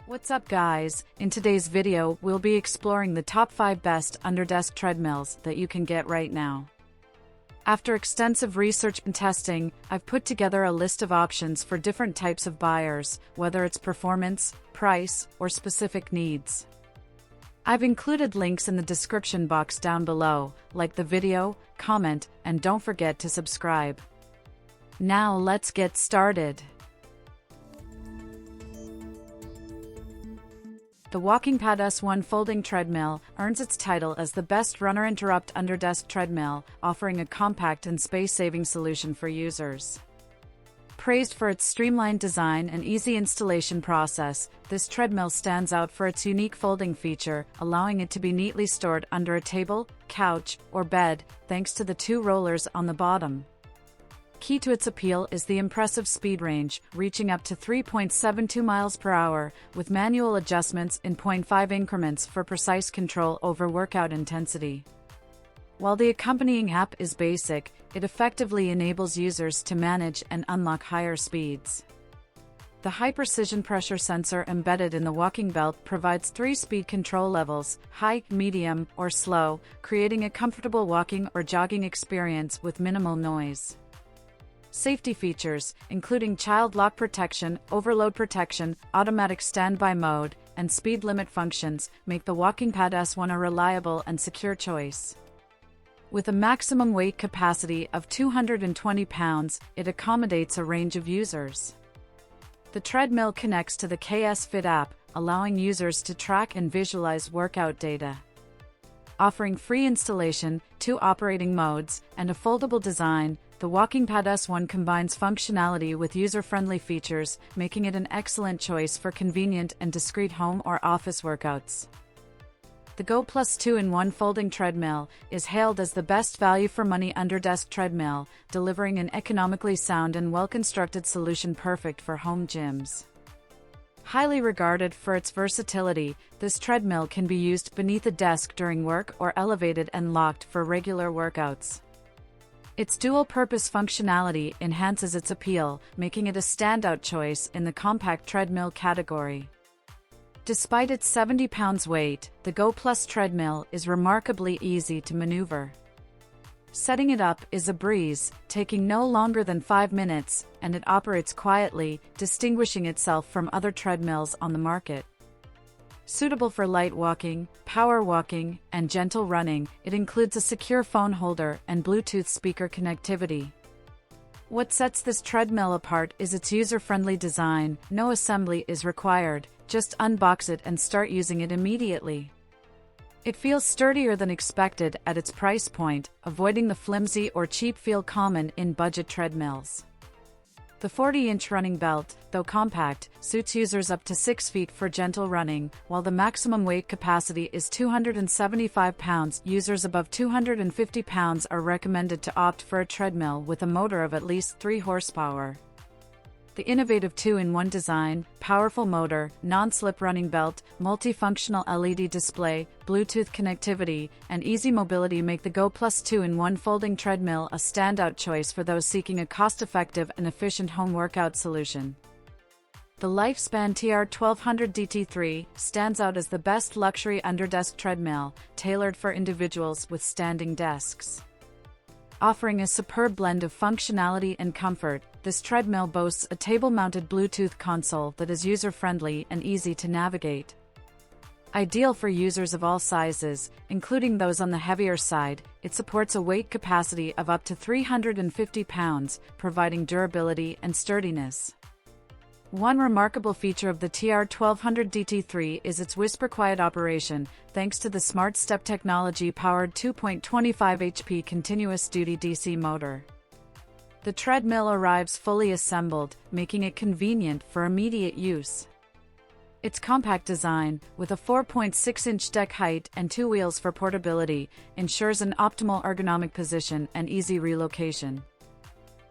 What's up guys, in today's video we'll be exploring the top 5 best under-desk treadmills that you can get right now. After extensive research and testing, I've put together a list of options for different types of buyers, whether it's performance, price, or specific needs. I've included links in the description box down below, like the video, comment, and don't forget to subscribe. Now let's get started. The WalkingPad S1 folding treadmill earns its title as the best runner-interrupt under-desk treadmill, offering a compact and space-saving solution for users. Praised for its streamlined design and easy installation process, this treadmill stands out for its unique folding feature, allowing it to be neatly stored under a table, couch, or bed, thanks to the 2 rollers on the bottom. Key to its appeal is the impressive speed range, reaching up to 3.72 miles per hour, with manual adjustments in 0.5 increments for precise control over workout intensity. While the accompanying app is basic, it effectively enables users to manage and unlock higher speeds. The high-precision pressure sensor embedded in the walking belt provides 3 speed control levels: high, medium, or slow, creating a comfortable walking or jogging experience with minimal noise. Safety features, including child lock protection, overload protection, automatic standby mode, and speed limit functions, make the WalkingPad S1 a reliable and secure choice. With a maximum weight capacity of 220 pounds, it accommodates a range of users. The treadmill connects to the Egofit app, allowing users to track and visualize workout data. Offering free installation, 2 operating modes, and a foldable design, the WalkingPad S1 combines functionality with user-friendly features, making it an excellent choice for convenient and discreet home or office workouts. The Goplus 2-in-1 folding treadmill is hailed as the best value-for-money under-desk treadmill, delivering an economically sound and well-constructed solution perfect for home gyms. Highly regarded for its versatility, this treadmill can be used beneath a desk during work or elevated and locked for regular workouts. Its dual-purpose functionality enhances its appeal, making it a standout choice in the compact treadmill category. Despite its 70 pounds weight, the Goplus treadmill is remarkably easy to maneuver. Setting it up is a breeze, taking no longer than 5 minutes, and it operates quietly, distinguishing itself from other treadmills on the market. Suitable for light walking, power walking, and gentle running, it includes a secure phone holder and Bluetooth speaker connectivity. What sets this treadmill apart is its user-friendly design. No assembly is required, just unbox it and start using it immediately. It feels sturdier than expected at its price point, avoiding the flimsy or cheap feel common in budget treadmills. The 40-inch running belt, though compact, suits users up to 6 feet for gentle running, while the maximum weight capacity is 275 pounds. Users above 250 pounds are recommended to opt for a treadmill with a motor of at least 3 horsepower. The innovative 2-in-1 design, powerful motor, non-slip running belt, multifunctional LED display, Bluetooth connectivity, and easy mobility make the Goplus 2-in-1 folding treadmill a standout choice for those seeking a cost-effective and efficient home workout solution. The Lifespan TR1200 DT3 stands out as the best luxury under-desk treadmill, tailored for individuals with standing desks. Offering a superb blend of functionality and comfort, this treadmill boasts a table-mounted Bluetooth console that is user-friendly and easy to navigate. Ideal for users of all sizes, including those on the heavier side, it supports a weight capacity of up to 350 pounds, providing durability and sturdiness. One remarkable feature of the TR1200 DT3 is its whisper-quiet operation, thanks to the Smart Step technology-powered 2.25 HP continuous-duty DC motor. The treadmill arrives fully assembled, making it convenient for immediate use. Its compact design, with a 4.6-inch deck height and 2 wheels for portability, ensures an optimal ergonomic position and easy relocation.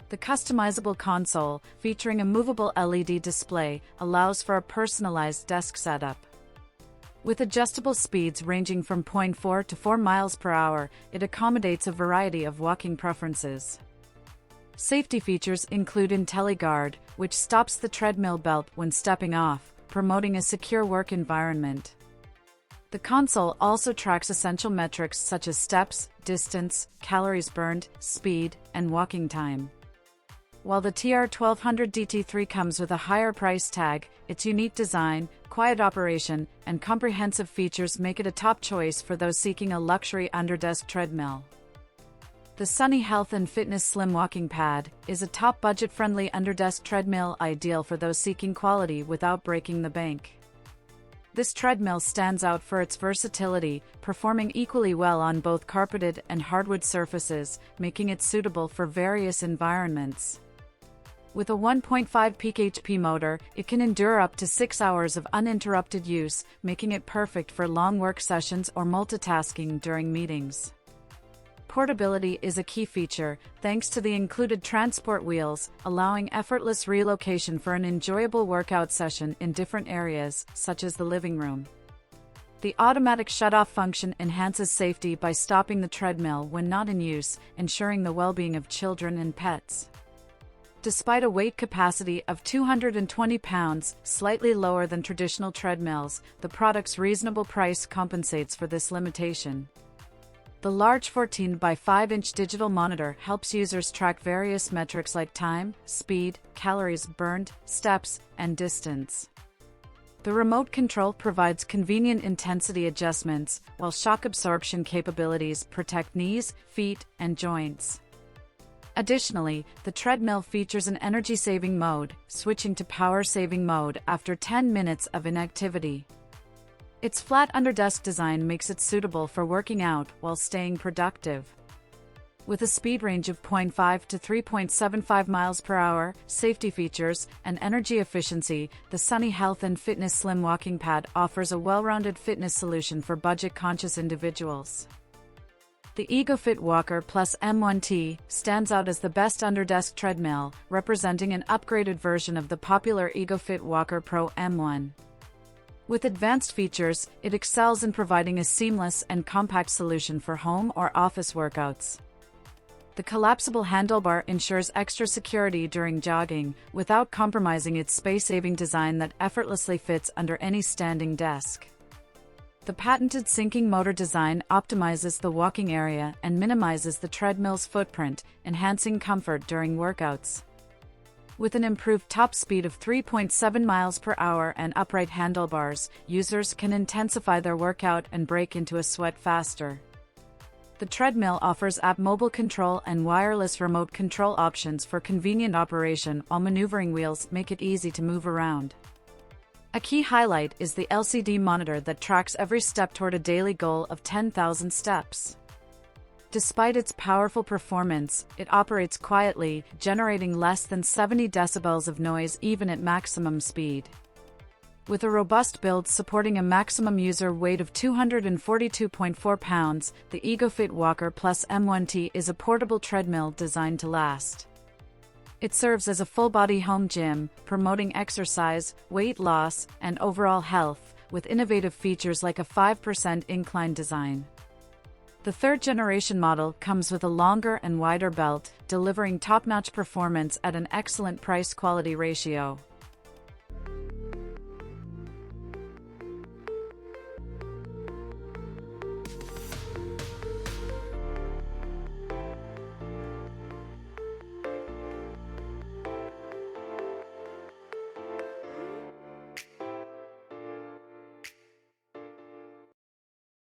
The customizable console, featuring a movable LED display, allows for a personalized desk setup. With adjustable speeds ranging from 0.4 to 4 miles per hour, it accommodates a variety of walking preferences. Safety features include IntelliGuard, which stops the treadmill belt when stepping off, promoting a secure work environment. The console also tracks essential metrics such as steps, distance, calories burned, speed, and walking time. While the TR1200 DT3 comes with a higher price tag, its unique design, quiet operation, and comprehensive features make it a top choice for those seeking a luxury under-desk treadmill. The Sunny Health and Fitness Slim Walking Pad is a top budget-friendly under-desk treadmill ideal for those seeking quality without breaking the bank. This treadmill stands out for its versatility, performing equally well on both carpeted and hardwood surfaces, making it suitable for various environments. With a 1.5 peak HP motor, it can endure up to 6 hours of uninterrupted use, making it perfect for long work sessions or multitasking during meetings. Portability is a key feature, thanks to the included transport wheels, allowing effortless relocation for an enjoyable workout session in different areas, such as the living room. The automatic shut-off function enhances safety by stopping the treadmill when not in use, ensuring the well-being of children and pets. Despite a weight capacity of 220 pounds, slightly lower than traditional treadmills, the product's reasonable price compensates for this limitation. The large 14 by 5-inch digital monitor helps users track various metrics like time, speed, calories burned, steps, and distance. The remote control provides convenient intensity adjustments, while shock absorption capabilities protect knees, feet, and joints. Additionally, the treadmill features an energy-saving mode, switching to power-saving mode after 10 minutes of inactivity. Its flat under-desk design makes it suitable for working out while staying productive. With a speed range of 0.5 to 3.75 miles per hour, safety features, and energy efficiency, the Sunny Health and Fitness Slim Walking Pad offers a well-rounded fitness solution for budget-conscious individuals. The Egofit Walker Plus M1T stands out as the best under-desk treadmill, representing an upgraded version of the popular Egofit Walker Pro M1. With advanced features, it excels in providing a seamless and compact solution for home or office workouts. The collapsible handlebar ensures extra security during jogging, without compromising its space-saving design that effortlessly fits under any standing desk. The patented sinking motor design optimizes the walking area and minimizes the treadmill's footprint, enhancing comfort during workouts. With an improved top speed of 3.7 miles per hour and upright handlebars, users can intensify their workout and break into a sweat faster. The treadmill offers app mobile control and wireless remote control options for convenient operation, while maneuvering wheels make it easy to move around. A key highlight is the LCD monitor that tracks every step toward a daily goal of 10,000 steps. Despite its powerful performance, it operates quietly, generating less than 70 decibels of noise even at maximum speed. With a robust build supporting a maximum user weight of 242.4 pounds, the Egofit Walker Plus M1T is a portable treadmill designed to last. It serves as a full-body home gym, promoting exercise, weight loss, and overall health, with innovative features like a 5% incline design. The third-generation model comes with a longer and wider belt, delivering top-notch performance at an excellent price-quality ratio.